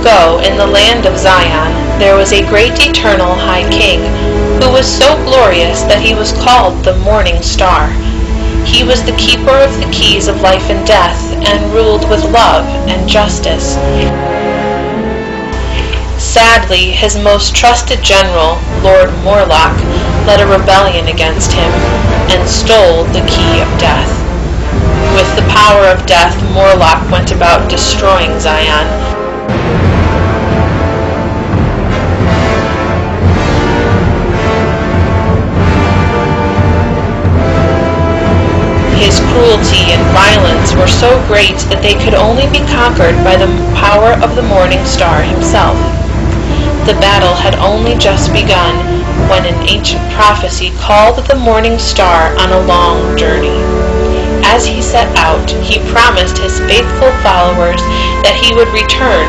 ago, in the land of Zion, there was a great eternal high king, who was so glorious that he was called the Morning Star. He was the keeper of the keys of life and death, and ruled with love and justice. Sadly, his most trusted general, Lord Morlock, led a rebellion against him, and stole the key of death. With the power of death, Morlock went about destroying Zion. His cruelty and violence were so great that they could only be conquered by the power of the Morning Star himself. The battle had only just begun when an ancient prophecy called the Morning Star on a long journey. As he set out, he promised his faithful followers that he would return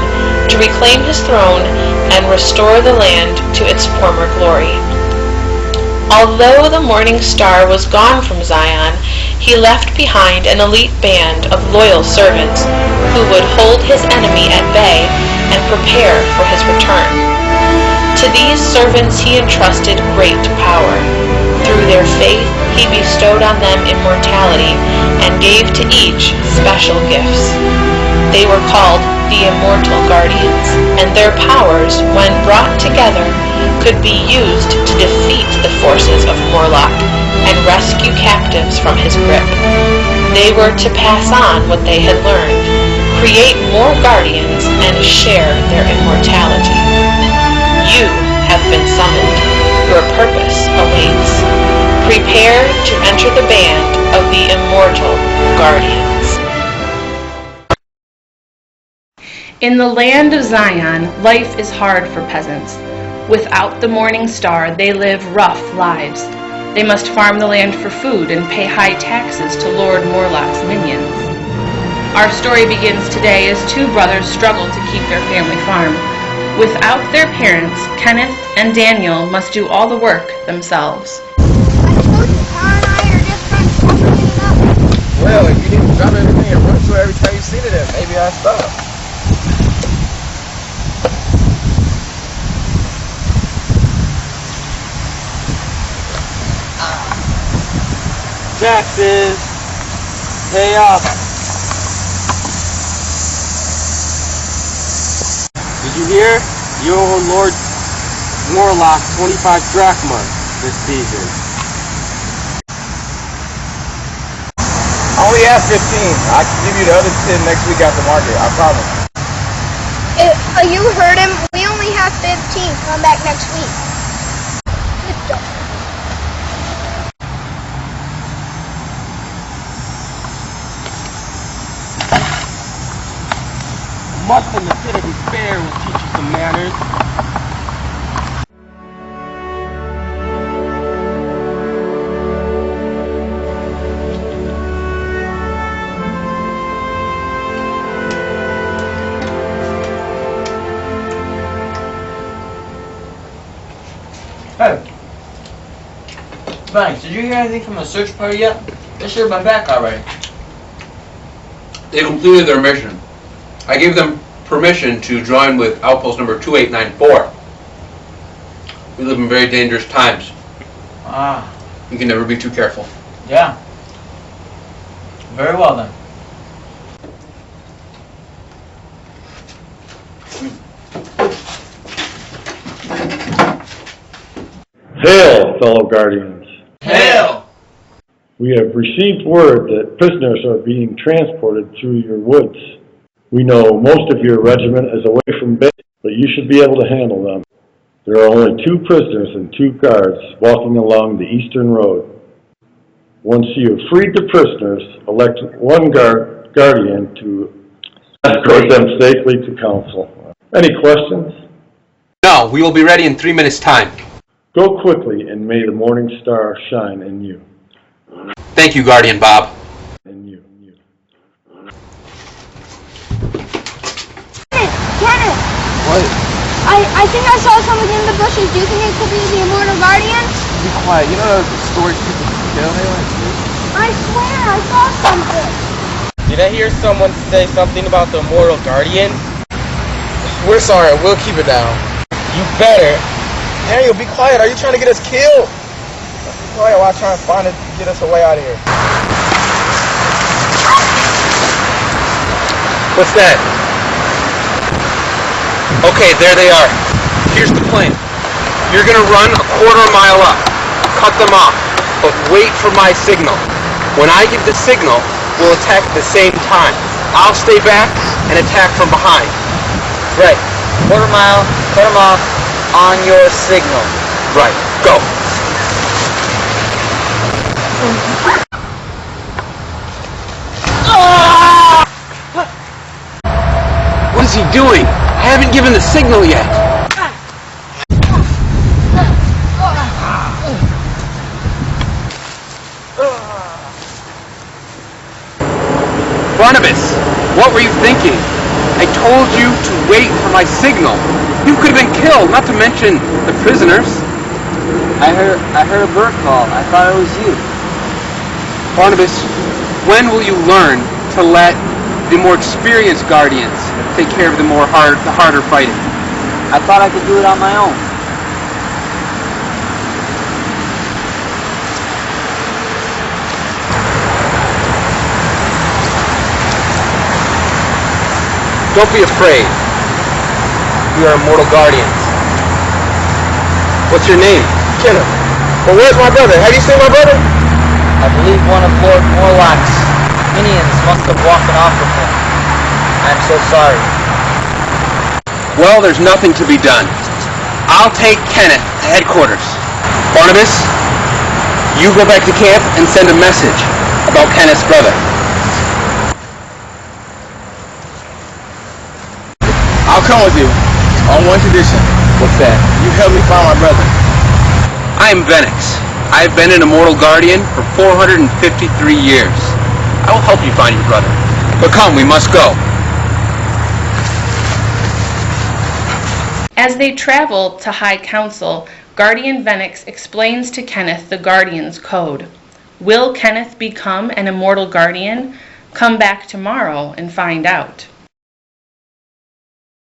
to reclaim his throne and restore the land to its former glory. Although the Morning Star was gone from Zion, he left behind an elite band of loyal servants who would hold his enemy at bay and prepare for his return. To these servants he entrusted great power. Through their faith, he bestowed on them immortality and gave to each special gifts. They were called the Immortal Guardians, and their powers, when brought together, could be used to defeat the forces of Morlock and rescue captives from his grip. They were to pass on what they had learned, create more guardians, and share their immortality. You have been summoned. Your purpose awaits. Prepare to enter the band of the Immortal Guardians. In the land of Zion, life is hard for peasants. Without the Morning Star, they live rough lives. They must farm the land for food and pay high taxes to Lord Morlock's minions. Our story begins today as two brothers struggle to keep their family farm. Without their parents, Kenneth and Daniel must do all the work themselves. Well, if you didn't drop everything and run through every time you see it, maybe I'll stop. Taxes, pay up. Did you hear? You owe Lord Morlock 25 drachmas this season. I only have 15. I can give you the other 10 next week after market. I promise. You heard him. We only have 15. Come back next week. Must in the pit of despair will teach you some manners. Hey. Thanks. Did you hear anything from the search party yet? They should have been back already. They completed their mission. I gave them permission to join with outpost number 2894. We live in very dangerous times. Ah. You can never be too careful. Yeah. Very well then. Hail, fellow Guardians. Hail! We have received word that prisoners are being transported through your woods. We know most of your regiment is away from base, but you should be able to handle them. There are only 2 prisoners and 2 guards walking along the eastern road. Once you have freed the prisoners, elect 1 guardian to escort them safely to council. Any questions? No, we will be ready in 3 minutes' time. Go quickly, and may the Morning Star shine in you. Thank you, Guardian Bob. In you. Kenneth! What? I think I saw something in the bushes. Do you think it could be the Immortal Guardians? Be quiet. You know the story people kill like this? I swear I saw something. Did I hear someone say something about the Immortal Guardians? We're sorry, we'll keep it down. You better. Daniel, be quiet. Are you trying to get us killed? Be quiet while I try and find it to get us away out of here. What's that? Okay, there they are. Here's the plan. You're gonna run a quarter mile up, cut them off, but wait for my signal. When I give the signal, we'll attack at the same time. I'll stay back and attack from behind. Right. Quarter mile, cut them off on your signal. Right, go. What is he doing? I haven't given the signal yet. Barnabas, what were you thinking? I told you to wait for my signal. You could have been killed, not to mention the prisoners. I heard a bird call. I thought it was you. Barnabas, when will you learn to let the more experienced guardians take care of the harder fighting? I thought I could do it on my own. Don't be afraid. We are immortal guardians. What's your name? Kenneth. Well, where's my brother? Have you seen my brother? I believe one of Lord Morlock's minions must have walked off with him. I'm so sorry. Well, there's nothing to be done. I'll take Kenneth to headquarters. Barnabas, you go back to camp and send a message about Kenneth's brother. I'll come with you on one condition. What's that? You help me find my brother. I am Venix. I've been an immortal guardian for 453 years. I will help you find your brother. But come, we must go. As they travel to High Council, Guardian Venix explains to Kenneth the Guardian's code. Will Kenneth become an immortal guardian? Come back tomorrow and find out.